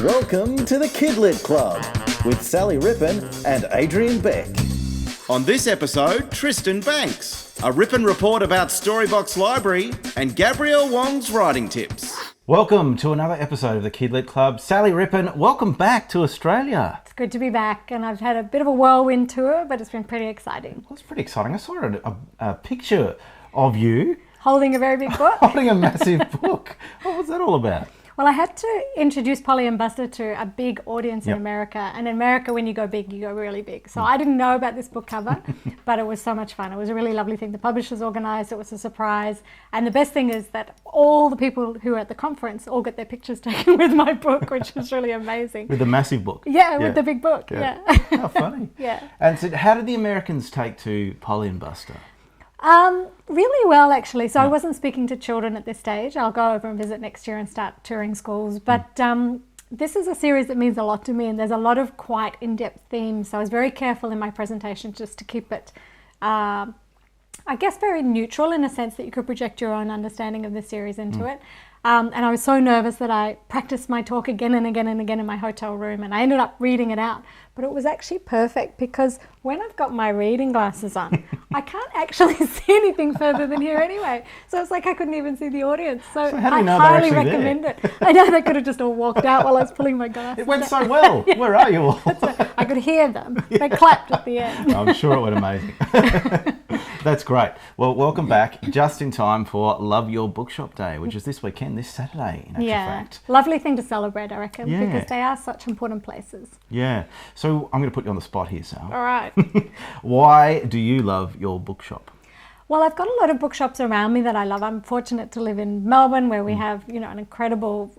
Welcome to the Kidlit Club with Sally Rippon and Adrian Beck. On this episode, Tristan Banks, a Rippon report about Storybox Library, and Gabrielle Wong's writing tips. Welcome to another episode of the Kidlit Club. Sally Rippon, welcome back to Australia. It's good to be back, and I've had a bit of a whirlwind tour, but it's been pretty exciting. Well, it's pretty exciting. I saw a picture of you Holding a very big book. holding a massive book. What was that all about? Well, I had to introduce Polly and Buster to a big audience in Yep. America. And in America, when you go big, you go really big. So I didn't know about this book cover, but it was so much fun. It was a really lovely thing. The publishers organised, it was a surprise. And the best thing is that all the people who were at the conference all get their pictures taken with my book, which is really amazing. With a massive book. Yeah, with the big book, yeah. How funny. Yeah. And so how did the Americans take to Polly and Buster? Really well, actually. So I wasn't speaking to children at this stage. I'll go over and visit next year and start touring schools. But this is a series that means a lot to me, and there's a lot of quite in-depth themes. So I was very careful in my presentation just to keep it, I guess, very neutral in a sense that you could project your own understanding of the series into it. And I was so nervous that I practiced my talk again and again and again in my hotel room, and I ended up reading it out. But it was actually perfect because when I've got my reading glasses on, I can't actually see anything further than here anyway. So it's like I couldn't even see the audience. So how do you I know they're highly actually recommend it. I know they could have just all walked out while I was pulling my glasses. It went so well. Where are you all? I could hear them. They clapped at the end. I'm sure it went amazing. That's great. Well, welcome back just in time for Love Your Bookshop Day, which is this weekend, this Saturday, in actual fact. Lovely thing to celebrate, I reckon, Yeah. because they are such important places. Yeah. So I'm going to put you on the spot here, Sal. All right. Why do you love your bookshop? Well, I've got a lot of bookshops around me that I love. I'm fortunate to live in Melbourne, where we have, an incredible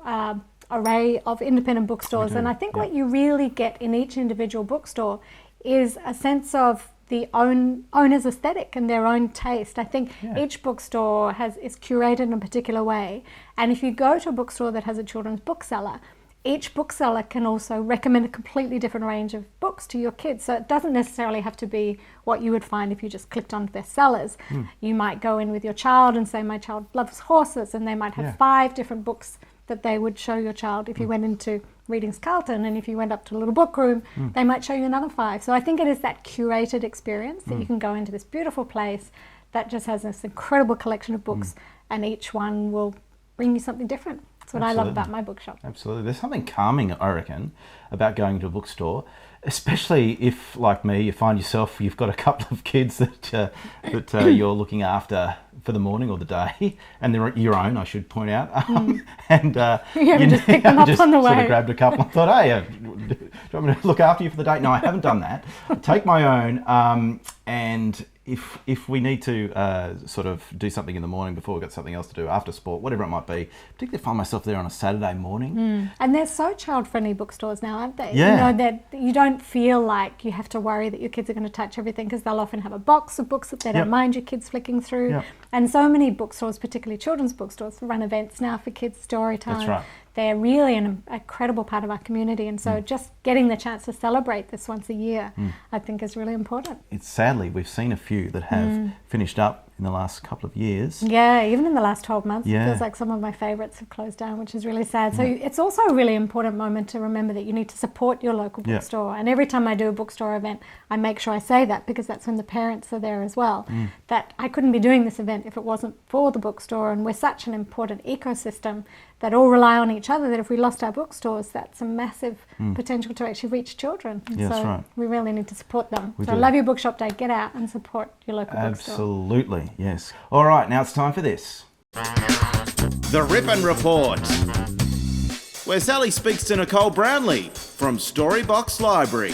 array of independent bookstores. And I think what you really get in each individual bookstore is a sense of the owner's aesthetic and their own taste. I think each bookstore is curated in a particular way. And if you go to a bookstore that has a children's bookseller, each bookseller can also recommend a completely different range of books to your kids. So it doesn't necessarily have to be what you would find if you just clicked onto their sellers. You might go in with your child and say, my child loves horses, and they might have 5 different books that they would show your child. If you went into Readings Carlton, and if you went up to a little book room, they might show you another 5. So I think it is that curated experience that you can go into this beautiful place that just has this incredible collection of books, and each one will bring you something different. That's what I love about my bookshop. Absolutely. There's something calming, I reckon, about going to a bookstore, especially if, like me, you find yourself, you've got a couple of kids that you're looking after for the morning or the day, and they're your own, I should point out. And just pick them up on the sort way. of grabbed a couple and thought, hey, do you want me to look after you for the day? No, I haven't done that. Take my own, and if we need to sort of do something in the morning before we've got something else to do after sport, whatever it might be, particularly find myself there on a Saturday morning. And they're so child-friendly bookstores now, aren't they? Yeah. That you don't feel like you have to worry that your kids are going to touch everything, because they'll often have a box of books that they don't mind your kids flicking through. Yep. And so many bookstores, particularly children's bookstores, run events now for kids' story time. That's right. They're really an incredible part of our community, and so just getting the chance to celebrate this once a year, I think, is really important. It's sadly, we've seen a few that have finished up in the last couple of years. Yeah, even in the last 12 months, Yeah. it feels like some of my favourites have closed down, which is really sad. So it's also a really important moment to remember that you need to support your local bookstore. And every time I do a bookstore event, I make sure I say that, because that's when the parents are there as well. That I couldn't be doing this event if it wasn't for the bookstore, and we're such an important ecosystem that all rely on each other, that if we lost our bookstores, that's a massive potential to actually reach children. And Yeah, so that's right. we really need to support them. We So do. love your bookshop day. Get out and support your local bookstore. Absolutely, yes. All right, now it's time for this. The Rippon Report, where Sally speaks to Nicole Brownlee from Storybox Library.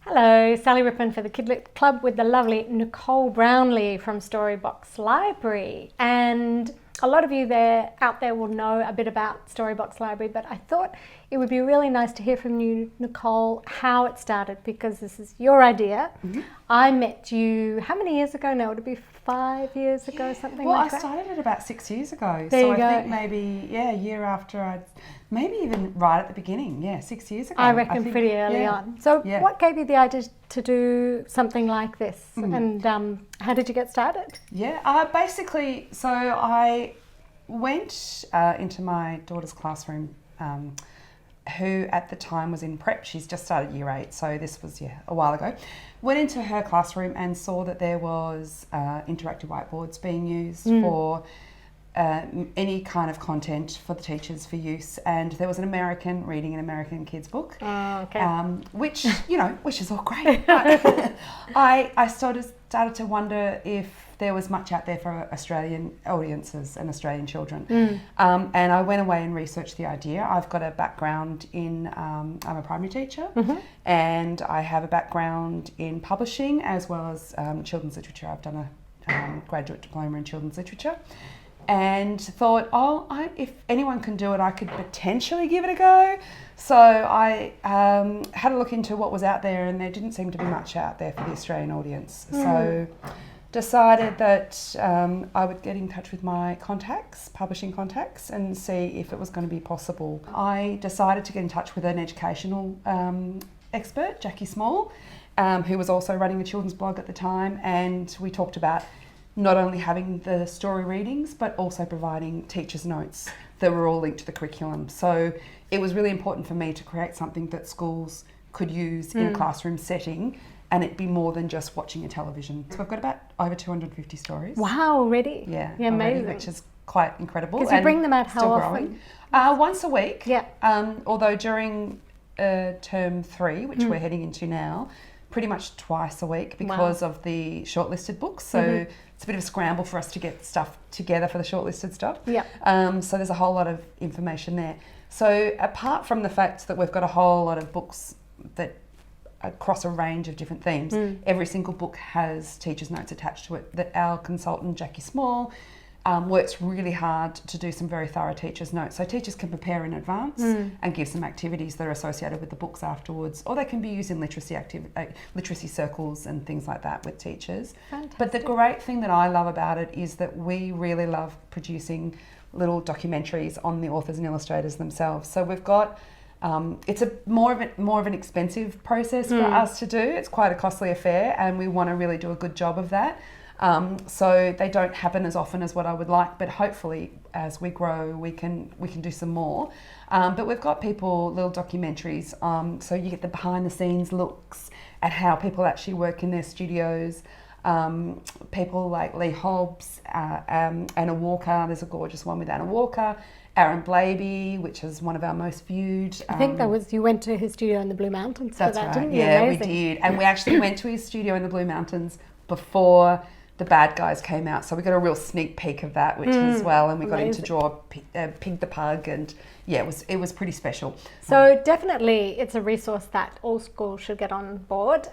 Hello, Sally Rippon for the Kidlit Club with the lovely Nicole Brownlee from Storybox Library. And a lot of you out there will know a bit about Storybox Library, but I thought it would be really nice to hear from you, Nicole, how it started, because this is your idea. I met you, how many years ago now? Would it be 5 years ago, something Well, like I that? started it about 6 years ago. There so you I go. think maybe, a year after maybe even right at the beginning. 6 years ago. I reckon think, pretty early on. So what gave you the idea to do something like this? And how did you get started? Basically, so I went into my daughter's classroom who at the time was in prep. She's just started year 8, so this was a while ago. Went into her classroom and saw that there was interactive whiteboards being used for any kind of content for the teachers for use, and there was an American reading an American kids book, which is all great. But I sort of started to wonder if there was much out there for Australian audiences and Australian children. And I went away and researched the idea. I've got a background in, I'm a primary teacher, and I have a background in publishing as well as children's literature. I've done a graduate diploma in children's literature, and thought, if anyone can do it, I could potentially give it a go. So I had a look into what was out there, and there didn't seem to be much out there for the Australian audience. So decided that I would get in touch with my contacts, publishing contacts, and see if it was going to be possible. I decided to get in touch with an educational expert, Jackie Small, who was also running a children's blog at the time, and we talked about not only having the story readings, but also providing teachers' notes that were all linked to the curriculum. So it was really important for me to create something that schools could use in a classroom setting, and it be more than just watching a television. So I've got about over 250 stories. Wow, already? Yeah, amazing. already, which is quite incredible. Because you bring them out how often? Once a week. Yeah. Although during term 3, which we're heading into now, pretty much twice a week because of the shortlisted books. So it's a bit of a scramble for us to get stuff together for the shortlisted stuff. Yeah. So there's a whole lot of information there. So apart from the fact that we've got a whole lot of books that across a range of different themes, every single book has teachers' notes attached to it that our consultant, Jackie Small, works really hard to do some very thorough teachers' notes. So teachers can prepare in advance and give some activities that are associated with the books afterwards, or they can be used in literacy circles and things like that with teachers. Fantastic. But the great thing that I love about it is that we really love producing little documentaries on the authors and illustrators themselves. So we've got it's more of an expensive process for us to do. It's quite a costly affair, and we want to really do a good job of that. So they don't happen as often as what I would like, but hopefully as we grow, we can do some more. But we've got little documentaries, so you get the behind the scenes looks at how people actually work in their studios. People like Lee Hobbs, Anna Walker. There's a gorgeous one with Anna Walker. Aaron Blaby, which is one of our most viewed. I think you went to his studio in the Blue Mountains for That's that, right. didn't you? Yeah, Amazing. we did. And we actually went to his studio in the Blue Mountains before The Bad Guys came out. So we got a real sneak peek of that, which as well. And we got him to draw Pig the Pug. And yeah, it was pretty special. So definitely it's a resource that all schools should get on board.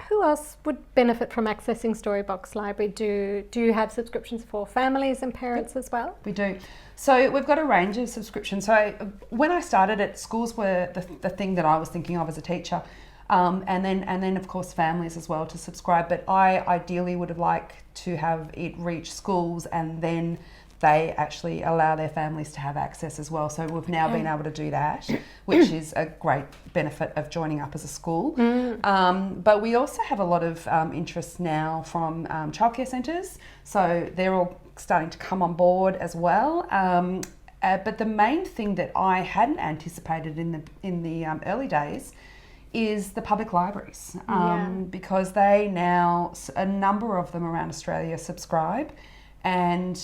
Who else would benefit from accessing Storybox Library? Do you have subscriptions for families and parents as well? We do. So we've got a range of subscriptions. So when I started it, schools were the thing that I was thinking of as a teacher. And then of course families as well to subscribe. But I ideally would have liked to have it reach schools, and then they actually allow their families to have access as well. So we've now been able to do that, which is a great benefit of joining up as a school. But we also have a lot of interest now from childcare centres. So they're all starting to come on board as well. But the main thing that I hadn't anticipated in the early days is the public libraries, because they now, a number of them around Australia subscribe. And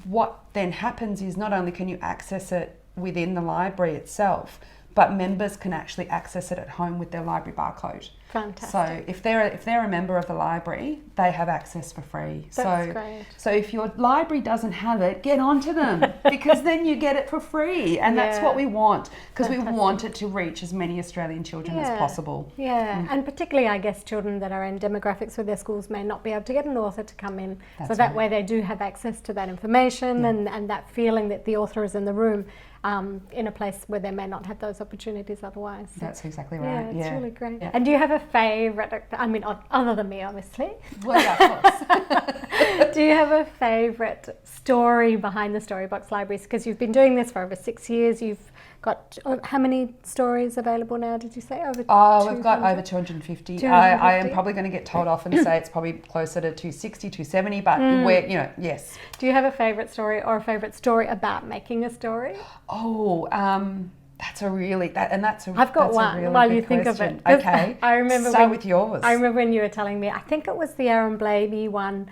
what then happens is not only can you access it within the library itself, but members can actually access it at home with their library barcode. Fantastic. So if they're a member of the library, they have access for free. That's great. So if your library doesn't have it, get onto them, because then you get it for free, and that's what we want, because we want it to reach as many Australian children as possible. Yeah, and particularly I guess children that are in demographics where their schools may not be able to get an author to come in. That's so that right. way they do have access to that information and that feeling that the author is in the room. In a place where they may not have those opportunities otherwise. So, That's exactly right. Yeah, it's really great. Yeah. And do you have a favourite? I mean, other than me, obviously. Well, yeah, of course. Do you have a favourite story behind the Storybox Libraries? Because you've been doing this for over 6 years. You've got how many stories available now? Did you say over? Oh, we've got over 250. I am 250? probably going to get told off and say it's probably closer to 260, 270. But we're, yes. Do you have a favourite story or a favourite story about making a story? Oh, that's a really I've got one really while good you think of question. it. 'Cause Okay, I remember start with yours. I remember when you were telling me. I think it was the Aaron Blabey one.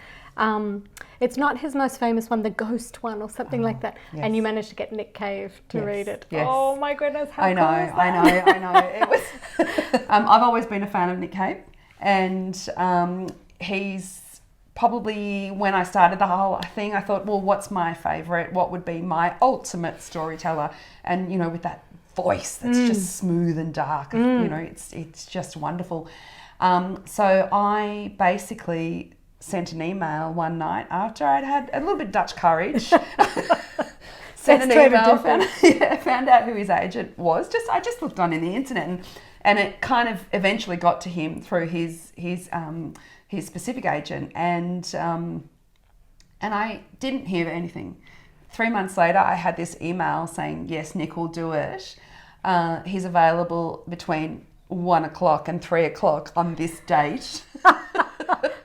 It's not his most famous one, the Ghost one or something like that. yes. And you managed to get Nick Cave to read it. Yes. Oh my goodness, how I know, cool is that? I know. It was. I've always been a fan of Nick Cave, and he's probably, when I started the whole thing, I thought, well, what's my favourite? What would be my ultimate storyteller? And with that voice that's just smooth and dark, it's just wonderful. So I basically sent an email one night after I'd had a little bit of Dutch courage. Sent an email, found out who his agent was. I just looked on in the internet, and it kind of eventually got to him through his specific agent, and I didn't hear anything. 3 months later, I had this email saying, yes, Nick will do it. He's available between 1 o'clock and 3 o'clock on this date.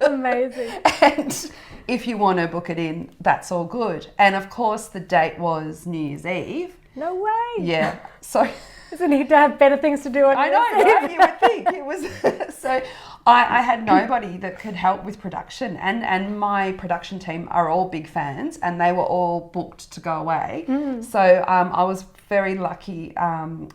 Amazing. And if you want to book it in, that's all good. And of course, the date was New Year's Eve. No way. Yeah. So Doesn't he have better things to do on I New know, Year's Eve? right? You would think it was. So I had nobody that could help with production, and my production team are all big fans, and they were all booked to go away. So I was very lucky,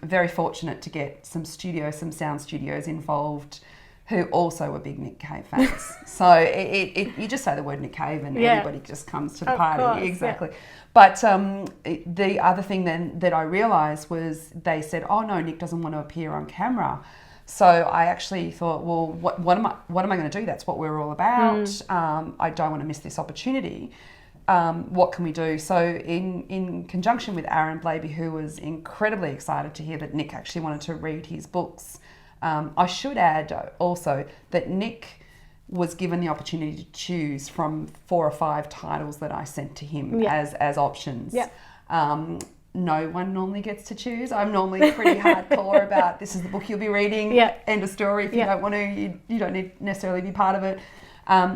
very fortunate to get some sound studios involved, who also were big Nick Cave fans. So you just say the word Nick Cave and everybody just comes to the party. Course, exactly. Yeah. But the other thing then that I realised was they said, oh no, Nick doesn't want to appear on camera. So I actually thought, well, what am I going to do? That's what we're all about. I don't want to miss this opportunity. What can we do? So in conjunction with Aaron Blabey, who was incredibly excited to hear that Nick actually wanted to read his books, I should add also that Nick was given the opportunity to choose from 4 or 5 titles that I sent to him as options. Yeah. No one normally gets to choose. I'm normally pretty hardcore about this is the book you'll be reading. Yeah. End of story. If you don't want to, you don't need necessarily be part of it.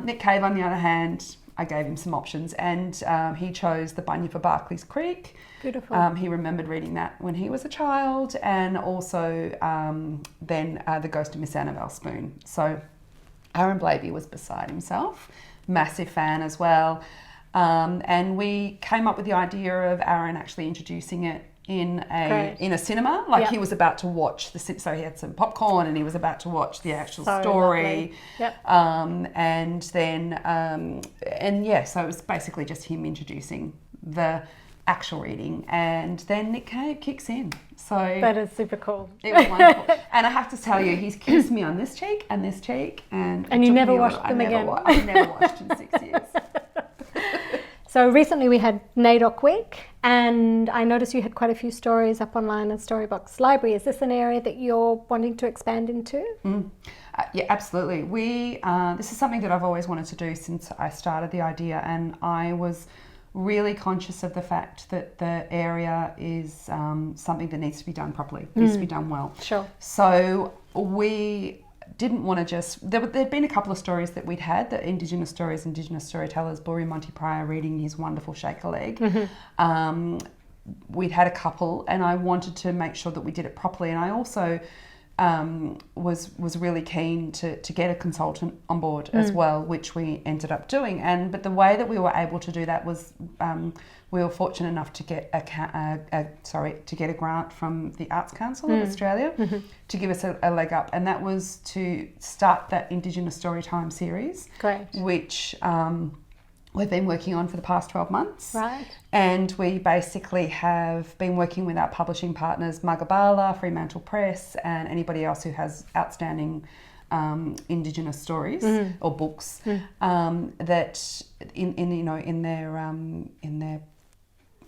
Nick Cave, on the other hand, I gave him some options, and he chose The Bunyip of Barclay's Creek. Beautiful. He remembered reading that when he was a child, and also then The Ghost of Miss Annabel Spoon. So Aaron Blabey was beside himself, massive fan as well. And we came up with the idea of Aaron actually introducing it in a cinema, like he was about to watch so he had some popcorn and he was about to watch the actual story. Yep. And then so it was basically just him introducing the actual reading, and then Nick Cave kicks in. So that is super cool. It was wonderful. And I have to tell you, he's kissed me on this cheek and this cheek, and you never washed them again. I've never washed in 6 years. So recently we had NAIDOC Week, and I noticed you had quite a few stories up online at Storybox Library. Is this an area that you're wanting to expand into? Yeah, absolutely. This is something that I've always wanted to do since I started the idea, and I was really conscious of the fact that the area is something that needs to be done properly, needs to be done well. Sure. So we didn't want to just... There'd been a couple of stories that we'd had, the Indigenous storytellers, Buri Monty Pryor reading his wonderful Shake a Leg. Mm-hmm. We'd had a couple, and I wanted to make sure that we did it properly. And I also was really keen to get a consultant on board as well, which we ended up doing. But the way that we were able to do that was we were fortunate enough to get a grant from the Arts Council of Australia to give us a leg up, and that was to start that Indigenous Storytime series, which we've been working on for the past 12 months. Right. And we basically have been working with our publishing partners, Magabala, Fremantle Press, and anybody else who has outstanding Indigenous stories or books that in their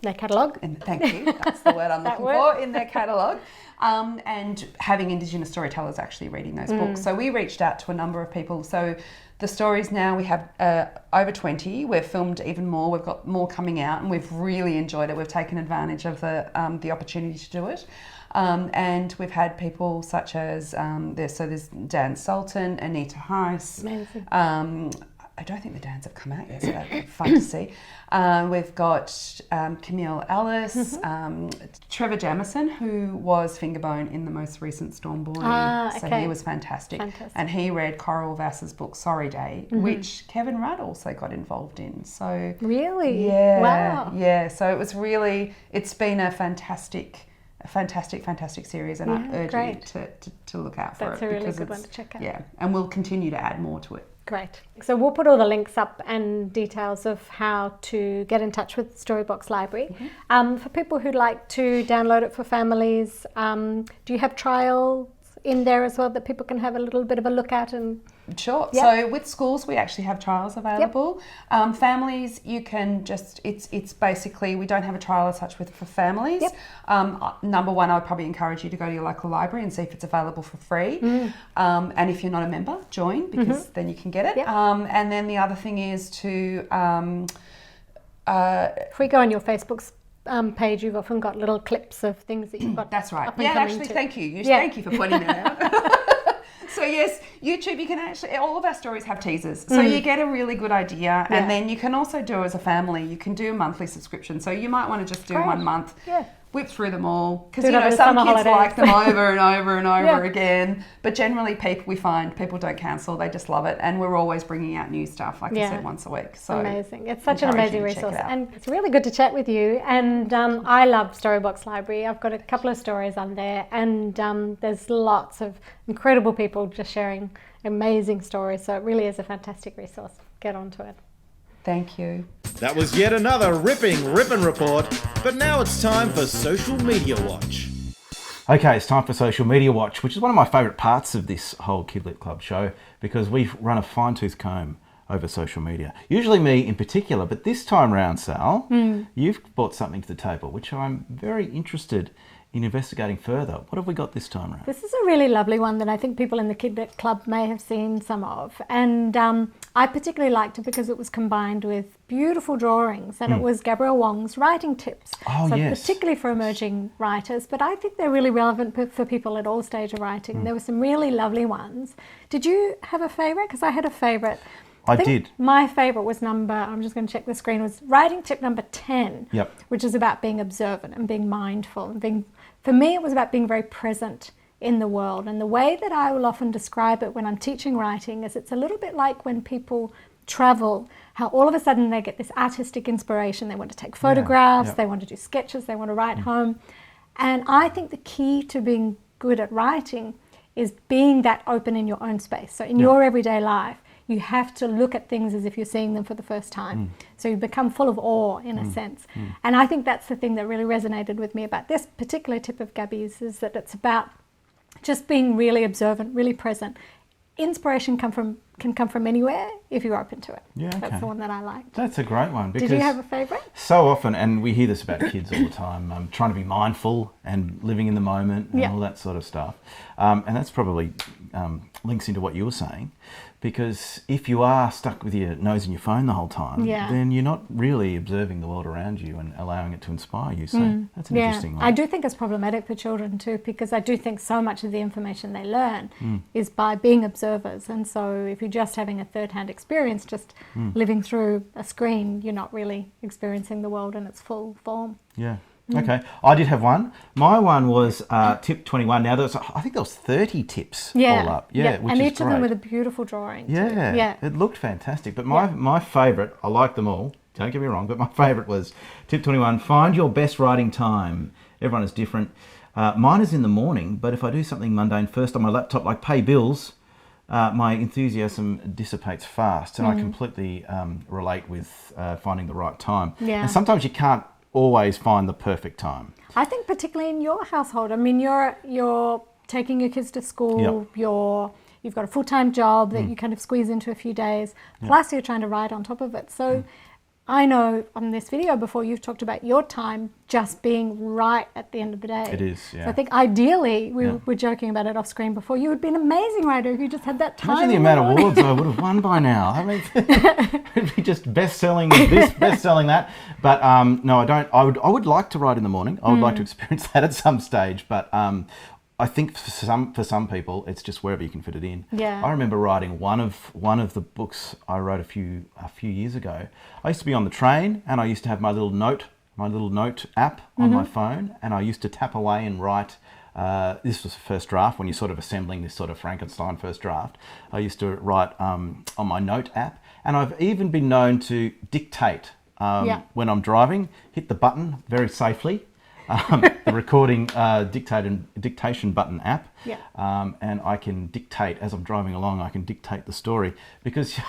Their catalogue. And thank you, that's the word I'm looking for, in their catalogue. And having Indigenous storytellers actually reading those books. So we reached out to a number of people. So the stories now, we have over 20. We've filmed even more. We've got more coming out, and we've really enjoyed it. We've taken advantage of the opportunity to do it. And we've had people such as, there's Dan Sultan, Anita Heiss. Amazing. I don't think the Dans have come out yet, so that'd be fun to see. We've got Camille Ellis, Trevor Jamison, who was Fingerbone in the most recent Storm Boy. So he was fantastic. And he read Coral Vass's book Sorry Day, which Kevin Rudd also got involved in. So really? Yeah. Wow. Yeah, so it was really, it's been a fantastic series, and I urge you to look out for it. That's a really good one to check out. Yeah, and we'll continue to add more to it. Great. So we'll put all the links up and details of how to get in touch with Storybox Library. For people who'd like to download it for families, do you have trials in there as well that people can have a little bit of a look at? And Sure. Yep. So with schools, we actually have trials available. Families, you can just, it's basically, we don't have a trial as such for families. Number one, I would probably encourage you to go to your local library and see if it's available for free. And if you're not a member, join, because then you can get it. And then the other thing is to... if we go on your Facebook's page, you've often got little clips of things that you've got. That's right. up and Yeah, coming actually, too. thank you. Thank you for pointing that out. So yes, YouTube, you can actually, all of our stories have teasers. So you get a really good idea, and then you can also do as a family, you can do a monthly subscription. So you might want to just do 1 month, whip through them all. Because, Do it over the some summer kids holidays. like them over and over and over again. But generally we find people don't cancel, they just love it. And we're always bringing out new stuff, like I said, once a week. So amazing. It's such an encourage you amazing to check it resource. out. And it's really good to chat with you. And I love Storybox Library. I've got a couple of stories on there, and there's lots of incredible people just sharing amazing stories. So it really is a fantastic resource. Get onto it. Thank you. That was yet another ripping report, but now it's time for Social Media Watch. Okay, it's time for Social Media Watch, which is one of my favourite parts of this whole Kidlit Club show, because we run a fine-tooth comb over social media. Usually me in particular, but this time round, Sal, you've brought something to the table, which I'm very interested in investigating further. What have we got this time around? This is a really lovely one that I think people in the Kidlit Club may have seen some of. And I particularly liked it because it was combined with beautiful drawings, and it was Gabrielle Wong's writing tips. Oh, so yes. particularly for emerging writers, but I think they're really relevant for people at all stages of writing. There were some really lovely ones. Did you have a favourite? Because I had a favourite. I think did. My favourite was I'm just going to check the screen, was writing tip number 10, which is about being observant and being mindful. And for me, it was about being very present in the world. And the way that I will often describe it when I'm teaching writing is it's a little bit like when people travel, how all of a sudden they get this artistic inspiration. They want to take photographs, they want to do sketches, they want to write home. And I think the key to being good at writing is being that open in your own space. So in your everyday life, you have to look at things as if you're seeing them for the first time. So you become full of awe in a sense. And I think that's the thing that really resonated with me about this particular tip of Gabby's, is that it's about just being really observant, really present. Inspiration can come from anywhere if you're open to it. That's the one that I liked. That's a great one. Because did you have a favourite? So often, and we hear this about kids all the time, trying to be mindful and living in the moment and all that sort of stuff. And that's probably links into what you were saying. Because if you are stuck with your nose in your phone the whole time, then you're not really observing the world around you and allowing it to inspire you. So that's an interesting one. I do think it's problematic for children too, because I do think so much of the information they learn is by being observers. And so if you're just having a third-hand experience, just living through a screen, you're not really experiencing the world in its full form. Yeah. Okay, I did have one. My one was tip 21. Now, I think there was 30 tips all up. Which and is each of them with a beautiful drawing. Yeah, it looked fantastic. But my favourite, I like them all, don't get me wrong, but my favourite was tip 21, find your best writing time. Everyone is different. Mine is in the morning, but if I do something mundane first on my laptop, like pay bills, my enthusiasm dissipates fast, and I completely relate with finding the right time. And sometimes you can't always find the perfect time. I think particularly in your household. I mean, you're taking your kids to school, you've got a full-time job that you kind of squeeze into a few days, plus you're trying to write on top of it. So I know on this video before you've talked about your time just being right at the end of the day. It is, So yeah. I think ideally, we Yeah. were joking about it off screen before, you would be an amazing writer if you just had that time. Imagine the in amount of morning. awards I would have won by now. I mean, it'd be just best-selling this, best-selling that. But no, I don't. I would like to write in the morning. I would like to experience that at some stage. But I think for some people, it's just wherever you can fit it in. Yeah. I remember writing one of the books I wrote a few years ago. I used to be on the train, and I used to have my little note app on my phone, and I used to tap away and write. This was the first draft, when you're sort of assembling this sort of Frankenstein first draft. I used to write on my note app, and I've even been known to dictate when I'm driving, hit the button very safely, the recording dictation button app, and I can dictate as I'm driving along. I can dictate the story because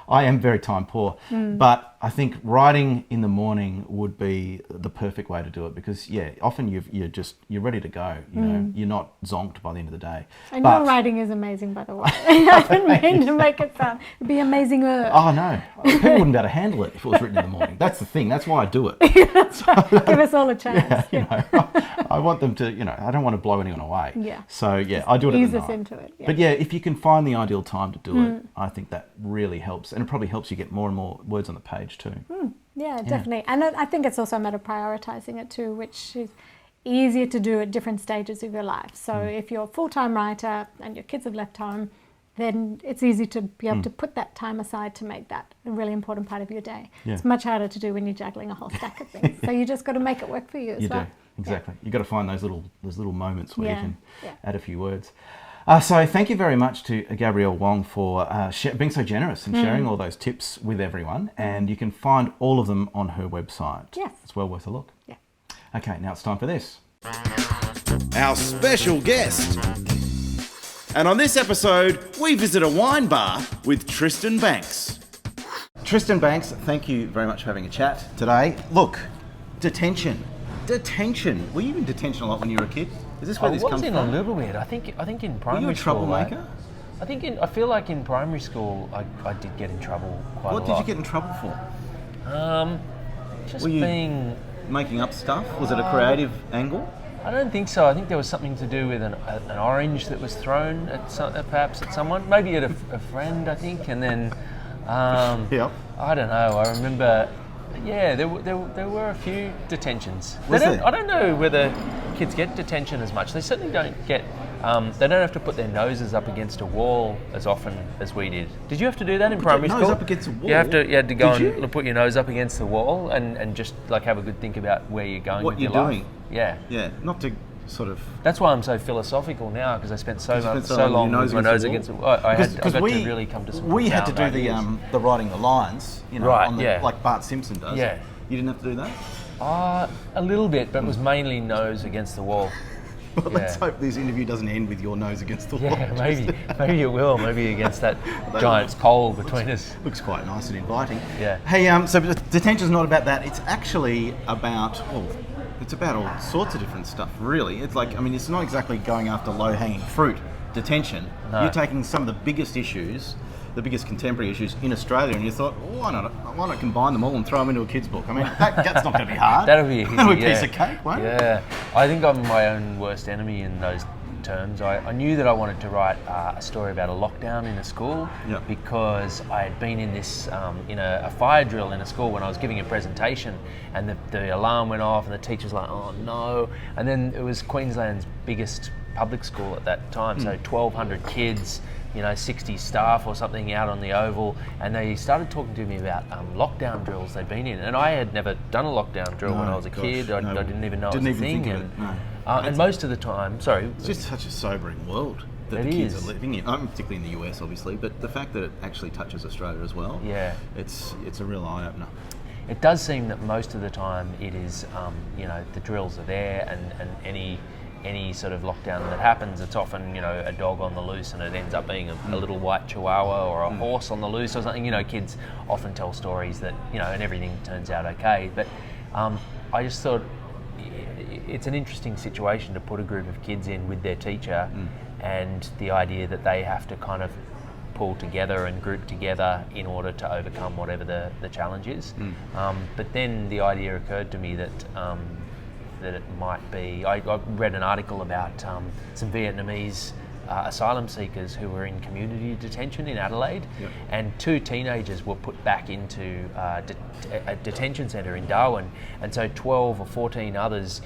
I am very time poor. But I think writing in the morning would be the perfect way to do it because often you're ready to go. You know, you're not zonked by the end of the day. And But- your writing is amazing, by the way. I didn't mean to make it sound. It'd be amazing. Oh no, people wouldn't be able to handle it if it was written in the morning. That's the thing. That's why I do it. Give us all a chance. You know, I want them to. I don't want to blow anyone away. Yeah. So I do it Ease at the us night. into it. Yeah. But if you can find the ideal time to do it, I think that really helps, and it probably helps you get more and more words on the page too. Yeah, definitely. And I think it's also a matter of prioritizing it too, which is easier to do at different stages of your life. So if you're a full-time writer and your kids have left home, then it's easy to be able to put that time aside to make that a really important part of your day. Yeah. It's much harder to do when you're juggling a whole stack of things. So you just got to make it work for you as You well. do, exactly. You've got to find those little moments where you Yeah, can yeah. add a few words. So thank you very much to Gabrielle Wong for being so generous and sharing all those tips with everyone. And you can find all of them on her website. Yes. It's well worth a look. Yeah. Okay, now it's time for this. Our special guest. And on this episode, we visit a wine bar with Tristan Banks. Tristan Banks, thank you very much for having a chat today. Look, detention. Were you in detention a lot when you were a kid? Is this where I this was comes in from? a little bit. I think in primary Were you a school. troublemaker? I feel like in primary school I did get in trouble quite a lot. What did you get in trouble for? Just Were you- being. Making up stuff? Was it a creative angle? I don't think so. I think there was something to do with an orange that was thrown at perhaps at someone, maybe at a friend, I think, and then Yep. I don't know. I remember. Yeah, there were a few detentions. Was there? I don't know whether kids get detention as much. They certainly don't get. They don't have to put their noses up against a wall as often as we did. Did you have to do that in primary your school? nose up against a wall? You had to go Did and you? put your nose up against the wall and just like have a good think about where you're going. What with you're your life. doing. Yeah. Yeah, not to sort of... That's why I'm so philosophical now because I spent so spent long with with my your nose nose against against the wall. I got to we really come to some we had to do profound the ideas. the writing the lines, Right, on the, yeah. like Bart Simpson does. Yeah. You didn't have to do that? A little bit, but it was mainly nose against the wall. Well, let's Yeah. hope this interview doesn't end with your nose against the wall. Yeah, maybe it will. Maybe against that giant's pole between us. Looks quite nice and inviting. Yeah. Hey, so detention's not about that. It's actually about, it's about all sorts of different stuff, really. It's like, I mean, it's not exactly going after low-hanging fruit, detention. No. You're taking some of the biggest issues, the biggest contemporary issues in Australia, and you thought, why not combine them all and throw them into a kid's book? I mean, that's not going to be hard. That'll be easy. That'll be a yeah. piece of cake, won't it? Yeah, I think I'm my own worst enemy in those terms. I knew that I wanted to write a story about a lockdown in a school Yeah. because I had been in this in a fire drill in a school when I was giving a presentation, and the alarm went off, and the teacher was like, "Oh no!" And then it was Queensland's biggest public school at that time, so 1,200 kids. 60 staff or something out on the oval, and they started talking to me about lockdown drills they'd been in, and I had never done a lockdown drill when I was a kid. I didn't even know it was a thing. Think of it, no. And most of the time, It's just such a sobering world that It the kids is. are living in. Particularly in the US, obviously, but the fact that it actually touches Australia as well. Yeah. It's a real eye opener. it does seem that most of the time it is, the drills are there, and any sort of lockdown that happens, it's often, a dog on the loose, and it ends up being a little white chihuahua or a horse on the loose or something. Kids often tell stories that, and everything turns out okay. But I just thought it's an interesting situation to put a group of kids in with their teacher, and the idea that they have to kind of pull together and group together in order to overcome whatever the challenge is. But then the idea occurred to me that it might be. I read an article about some Vietnamese asylum seekers who were in community detention in Adelaide, and 2 teenagers were put back into a detention centre in Darwin, and so 12 or 14 others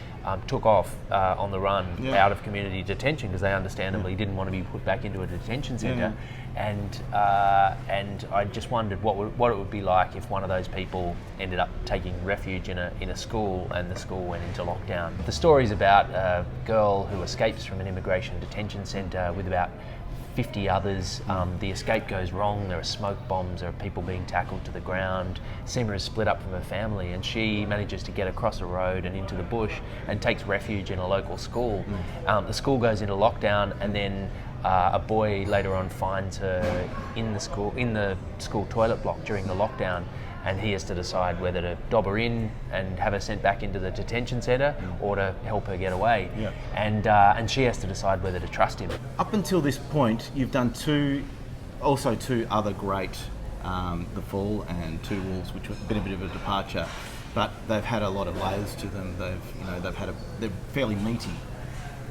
took off on the run out of community detention because they understandably didn't want to be put back into a detention centre. And I just wondered what it would be like if one of those people ended up taking refuge in a school and the school went into lockdown. The story's about a girl who escapes from an immigration detention centre with about 50 others. The escape goes wrong, there are smoke bombs, there are people being tackled to the ground. Seema is split up from her family and she manages to get across a road and into the bush and takes refuge in a local school. The school goes into lockdown, and then a boy later on finds her in the school toilet block during the lockdown, and he has to decide whether to dob her in and have her sent back into the detention centre or to help her get away. And she has to decide whether to trust him. Up until this point, you've done two other great, The Fall and Two Wolves, which have been a bit of a departure, but they've had a lot of layers to them. They're fairly meaty.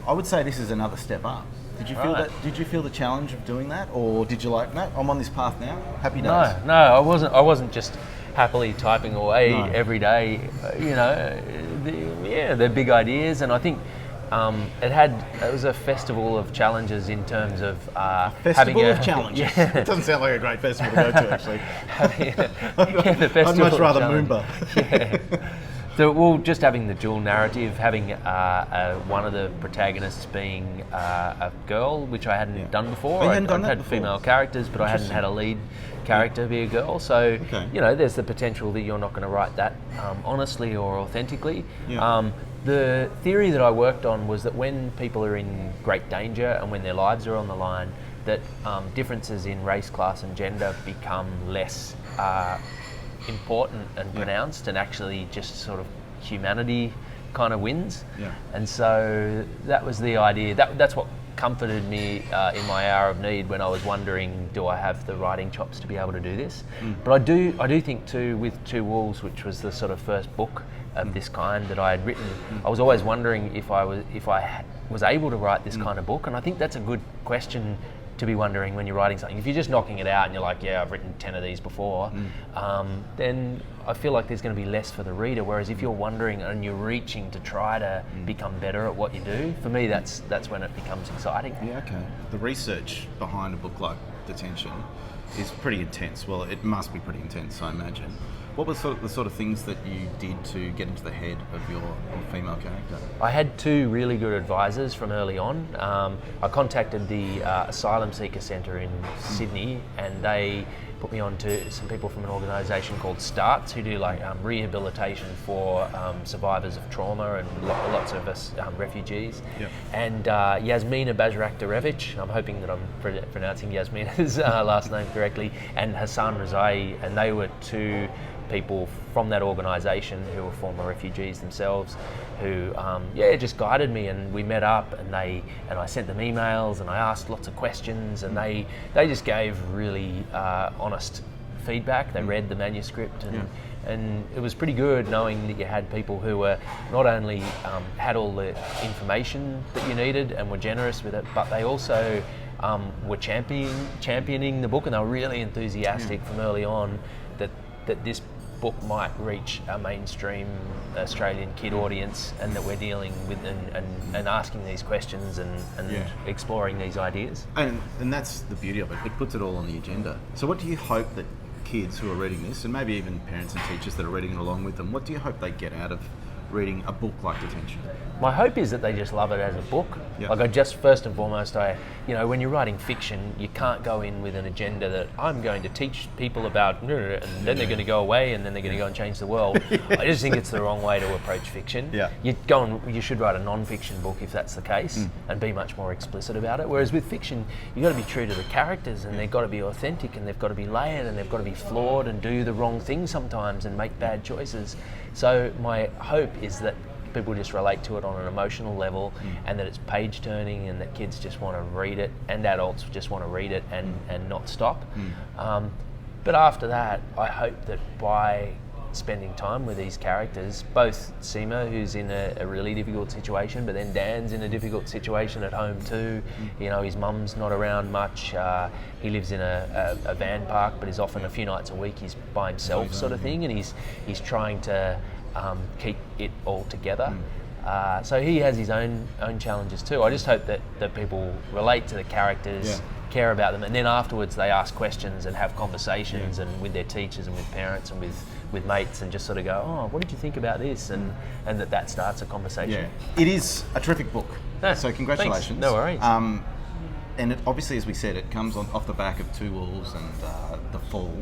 I would say this is another step up. Did you feel that? Did you feel the challenge of doing that, or did you like, no, I'm on this path now? Happy days. No, I wasn't just happily typing away every day. They're big ideas, and I think it was a festival of challenges in terms of Festival of challenges. It doesn't sound like a great festival to go to, actually. The festival. I'd much rather challenge. Moomba. So, just having the dual narrative, having one of the protagonists being a girl, which I hadn't done before. You hadn't done that had before? female characters, but I hadn't had a lead character be a girl. So, Okay. there's the potential that you're not going to write that honestly or authentically. Yeah. The theory that I worked on was that when people are in great danger and when their lives are on the line, that differences in race, class and gender become less important and pronounced, and actually just sort of humanity kind of wins. And so that was the idea. That's what comforted me in my hour of need when I was wondering, do I have the writing chops to be able to do this? But I do think too, with Two Wolves, which was the sort of first book of this kind that I had written, I was always wondering if I was able to write this kind of book, and I think that's a good question to be wondering when you're writing something. If you're just knocking it out and you're like, yeah, I've written 10 of these before, then I feel like there's going to be less for the reader. Whereas if you're wondering and you're reaching to try to become better at what you do, for me, that's when it becomes exciting. Yeah, okay. The research behind a book like Detention is pretty intense. Well, it must be pretty intense, I imagine. What were the sort of things that you did to get into the head of your female character? I had 2 really good advisors from early on. I contacted the Asylum Seeker Centre in Sydney, and they put me on to some people from an organisation called STARTS, who do like rehabilitation for survivors of trauma and lots of us refugees. And Yasmina Bajrak-Darevich, I'm hoping that I'm pronouncing Yasmina's last name correctly, and Hassan Rezai, and they were 2 people from that organisation who were former refugees themselves, who just guided me, and we met up, and I sent them emails and I asked lots of questions, and they just gave really honest feedback. They read the manuscript, and it was pretty good knowing that you had people who were not only had all the information that you needed and were generous with it, but they also were championing the book, and they were really enthusiastic from early on that this book might reach a mainstream Australian kid audience, and that we're dealing with and asking these questions and exploring these ideas. And that's the beauty of it. It puts it all on the agenda. So what do you hope that kids who are reading this, and maybe even parents and teachers that are reading it along with them, what do you hope they get out of reading a book like Detention? My hope is that they just love it as a book. Like first and foremost, when you're writing fiction, you can't go in with an agenda that I'm going to teach people about, and then they're going to go away, and then they're going to go and change the world. I just think it's the wrong way to approach fiction. You should write a non-fiction book if that's the case, and be much more explicit about it. Whereas with fiction, you've got to be true to the characters, and they've got to be authentic, and they've got to be layered, and they've got to be flawed and do the wrong thing sometimes and make bad choices. So my hope is that people just relate to it on an emotional level, and that it's page turning, and that kids just want to read it, and adults just want to read it and not stop. But after that, I hope that by spending time with these characters, both Seema, who's in a really difficult situation, but then Dan's in a difficult situation at home too. You know, his mum's not around much. He lives in a van park, but is often a few nights a week he's by himself, sort of thing, and he's trying to keep it all together. So he has his own challenges too. I just hope that people relate to the characters, care about them, and then afterwards they ask questions and have conversations and with their teachers and with parents and with mates, and just sort of go, oh, what did you think about this? And that starts a conversation. It is a terrific book. No, So congratulations. thanks. No worries. And it, obviously, as we said, it comes off the back of Two Wolves and The Fall.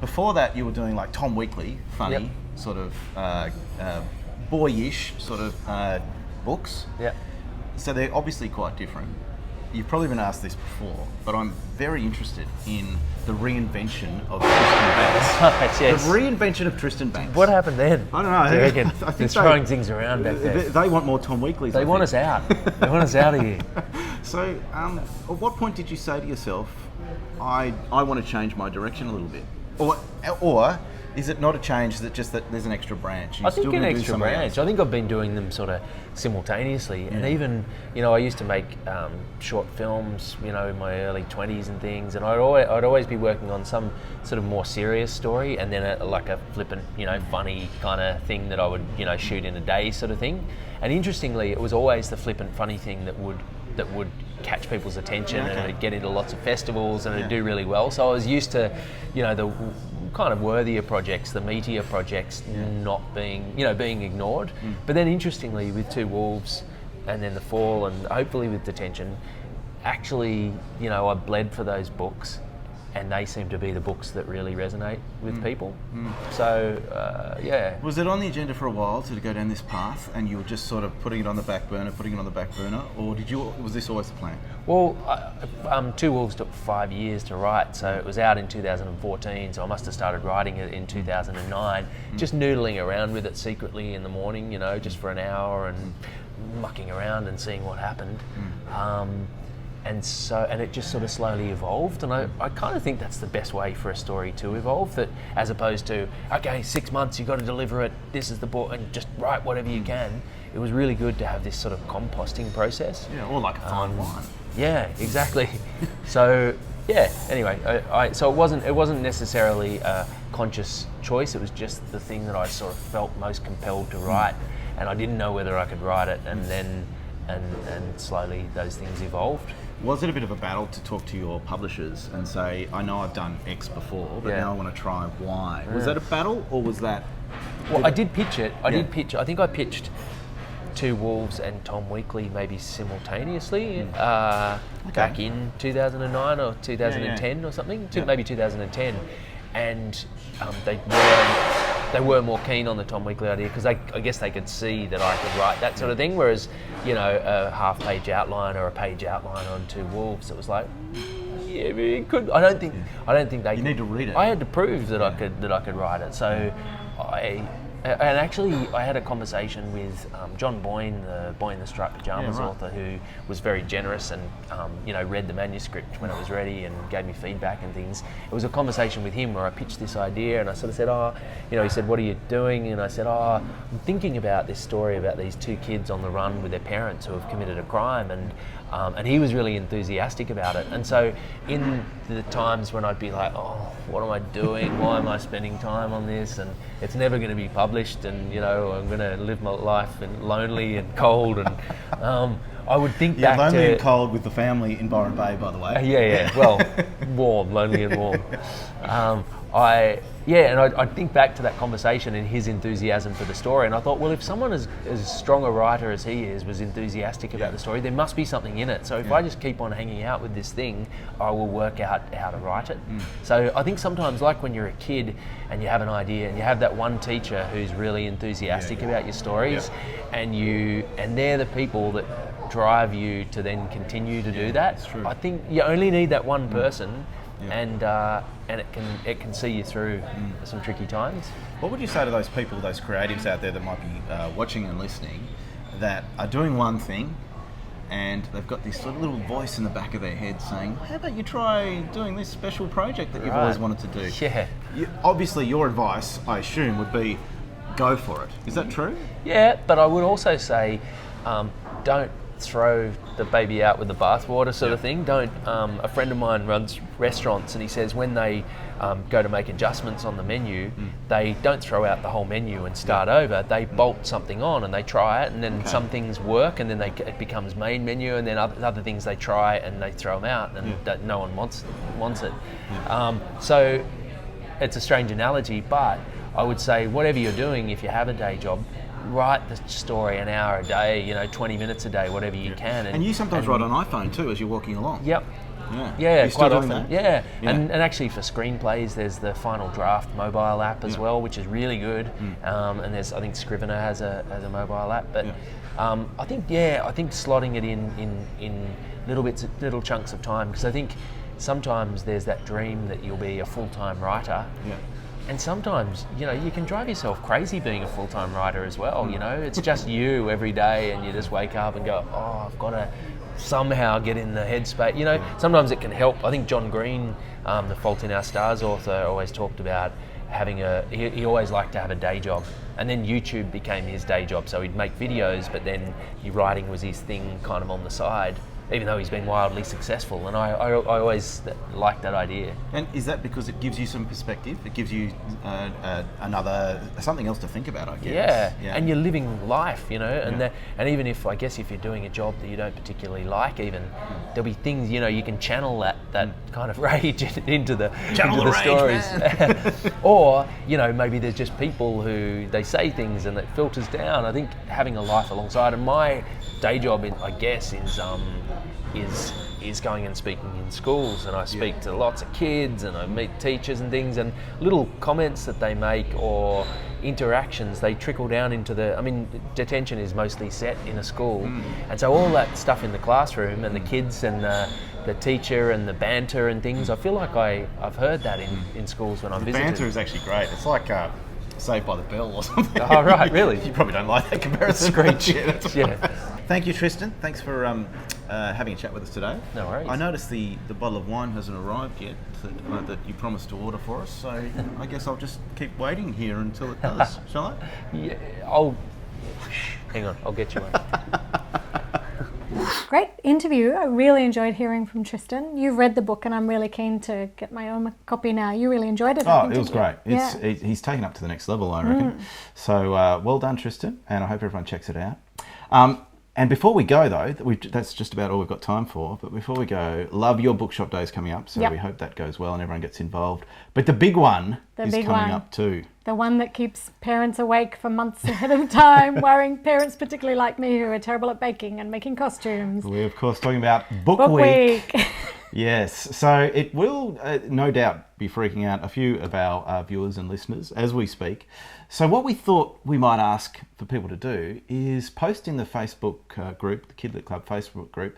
Before that, you were doing like Tom Weekly, funny, sort of boyish sort of books. Yeah. So they're obviously quite different. You've probably been asked this before, but I'm very interested in the reinvention of Tristan Banks. Yes. The reinvention of Tristan Banks. What happened then? I don't know. Do you reckon? I think They're throwing things around back there. They want more Tom Weekleys. They want us out. They want us out of here. So, at what point did you say to yourself, I want to change my direction a little bit? Or is it not a change, is it just that there's an extra branch? I think an extra branch. I think I've been doing them sort of simultaneously, and even, you know, I used to make short films, you know, in my early 20s and things, and I'd always be working on some sort of more serious story, and then like a flippant, you know, funny kind of thing that I would, you know, shoot in a day sort of thing. And interestingly, it was always the flippant funny thing that would catch people's attention, and it'd get into lots of festivals, and it'd do really well. So I was used to, you know, the kind of worthier projects, the meatier projects, not being, you know, being ignored. But then interestingly, with Two Wolves and then The Fall, and hopefully with Detention, actually, you know, I bled for those books, and they seem to be the books that really resonate with people. So, Was it on the agenda for a while to go down this path, and you were just sort of putting it on the back burner, or was this always the plan? Well, Two Wolves took 5 years to write, so it was out in 2014, so I must have started writing it in 2009, just noodling around with it secretly in the morning, you know, just for an hour, and mucking around and seeing what happened. And it just sort of slowly evolved, and I kind of think that's the best way for a story to evolve, that as opposed to, okay, 6 months, you've got to deliver it, this is the book, and just write whatever you can. It was really good to have this sort of composting process. Yeah, or like a fine wine. Yeah, exactly. So anyway, so it wasn't necessarily a conscious choice, it was just the thing that I sort of felt most compelled to write, and I didn't know whether I could write it, and then and slowly those things evolved. Was it a bit of a battle to talk to your publishers and say, I know I've done X before, but now I want to try Y? Was that a battle, or was that... Well, I did pitch it. I think I pitched Two Wolves and Tom Weekly maybe simultaneously back in 2009 or 2010 or something, maybe 2010. And they were more keen on the Tom Weekly idea, because I guess they could see that I could write that sort of thing, whereas, you know, a half-page outline or a page outline on Two Wolves, it was like, yeah, it could. I don't think they. You need to read it. I had to prove that I could write it. So And actually, I had a conversation with John Boyne, the Boyne the Struck Pyjamas author, who was very generous and read the manuscript when it was ready and gave me feedback and things. It was a conversation with him where I pitched this idea, and I sort of said, he said, "What are you doing?" And I said, "I'm thinking about this story about these two kids on the run with their parents who have committed a crime," and he was really enthusiastic about it. And so in the times when I'd be like, what am I doing? Why am I spending time on this? And it's never going to be published, and I'm going to live my life lonely and cold. And I would think back to... lonely and cold with the family in Byron Bay, by the way. Well, warm, lonely and warm. I'd think back to that conversation and his enthusiasm for the story, and I thought, well, if someone as strong a writer as he is was enthusiastic about the story, there must be something in it. So if I just keep on hanging out with this thing, I will work out how to write it. So I think sometimes, like when you're a kid and you have an idea and you have that one teacher who's really enthusiastic about your stories, and they're the people that drive you to then continue to do that. That's true. I think you only need that one person. and it can see you through some tricky times. What would you say to those people, those creatives out there that might be watching and listening, that are doing one thing and they've got this sort of little voice in the back of their head saying, how about you try doing this special project that you've always wanted to do? Yeah. Obviously, your advice, I assume, would be go for it. Is that true? Yeah, but I would also say don't throw the baby out with the bathwater sort of thing. Don't. A friend of mine runs restaurants, and he says when they go to make adjustments on the menu, they don't throw out the whole menu and start over. They bolt something on and they try it, and then some things work, and then it becomes main menu, and then other things they try and they throw them out, and that no one wants it. So it's a strange analogy, but I would say whatever you're doing, if you have a day job, write the story an hour a day, 20 minutes a day, whatever you can. And you sometimes write on iPhone too as you're walking along. Yep. Yeah, quite often. Yeah. And actually for screenplays, there's the Final Draft mobile app as well, which is really good. And I think Scrivener has a mobile app. But I think slotting it in little chunks of time, because I think sometimes there's that dream that you'll be a full-time writer. Yeah. And sometimes, you can drive yourself crazy being a full-time writer as well, It's just you every day, and you just wake up and go, oh, I've got to somehow get in the headspace. Sometimes it can help. I think John Green, the Fault in Our Stars author, always talked about having he always liked to have a day job. And then YouTube became his day job, so he'd make videos, but then writing was his thing kind of on the side, even though he's been wildly successful. And I always like that idea. And is that because it gives you some perspective? It gives you something else to think about, I guess. Yeah. And you're living life, and and even if you're doing a job that you don't particularly like, even there'll be things, you can channel that kind of rage into the stories. Or, maybe there's just people who they say things and it filters down. I think having a life alongside, and my day job, is going and speaking in schools, and I speak to lots of kids, and I meet teachers and things, and little comments that they make or interactions, they trickle down into detention is mostly set in a school, and so all that stuff in the classroom and the kids and the teacher and the banter and things, I feel like I've heard that in schools when I'm visiting. Banter is actually great. It's like Saved by the Bell or something. Oh, right, really? You probably don't like that comparison. Screech. Yeah. Thank you, Tristan. Thanks for having a chat with us today. No worries. I noticed the bottle of wine hasn't arrived yet that you promised to order for us, so I guess I'll just keep waiting here until it does. Shall I? Yeah, hang on, I'll get you one. Great interview. I really enjoyed hearing from Tristan. You've read the book, and I'm really keen to get my own copy now. You really enjoyed it. Oh, it was great. He's taken up to the next level, I reckon. So well done, Tristan, and I hope everyone checks it out. And before we go, though, that's just about all we've got time for. But before we go, Love Your Bookshop Day is coming up, so we hope that goes well and everyone gets involved. But the big one is coming up too. The one that keeps parents awake for months ahead of time, worrying parents, particularly like me, who are terrible at baking and making costumes. We're, of course, talking about Book Week. Yes, so it will no doubt be freaking out a few of our viewers and listeners as we speak. So what we thought we might ask for people to do is post in the Facebook group, the Kidlit Club Facebook group,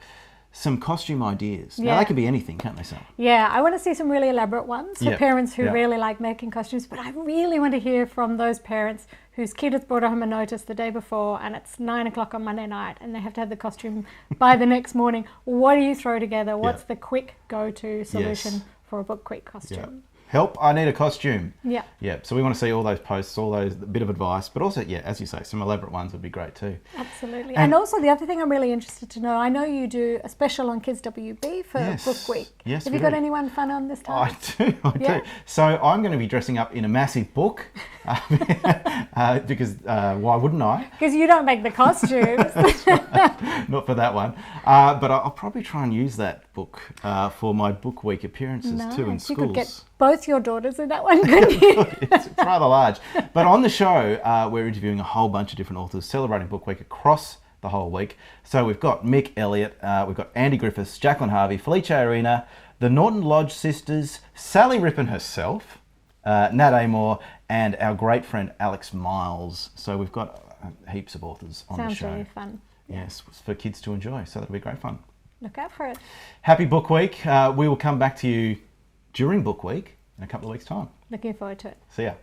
some costume ideas. Now, they could be anything, can't they, Sam? Yeah, I want to see some really elaborate ones for parents who really like making costumes, but I really want to hear from those parents whose kid has brought home a notice the day before and it's 9 o'clock on Monday night and they have to have the costume by the next morning. What do you throw together? What's the quick go-to solution for a Book Week costume? Yeah. Help, I need a costume. Yeah. Yeah, so we want to see all those posts, all those, a bit of advice, but also, as you say, some elaborate ones would be great too. Absolutely. And also the other thing I'm really interested to know, I know you do a special on Kids WB for Book Week. Yes, have you got anyone fun on this time? I do. So I'm going to be dressing up in a massive book because why wouldn't I? Because you don't make the costumes. Not for that one. But I'll probably try and use that book for my Book Week appearances too in schools. You could get both your daughters in that one, couldn't you? It's rather large. But on the show, we're interviewing a whole bunch of different authors celebrating Book Week across the whole week. So we've got Mick Elliott, we've got Andy Griffiths, Jacqueline Harvey, Felice Arena, the Norton Lodge sisters, Sally Rippon herself, Nat Amor, and our great friend Alex Miles. So we've got heaps of authors on the show. Sounds really fun. Yes, for kids to enjoy. So that'll be great fun. Look out for it. Happy Book Week. We will come back to you during book week in a couple of weeks' time. Looking forward to it. See ya.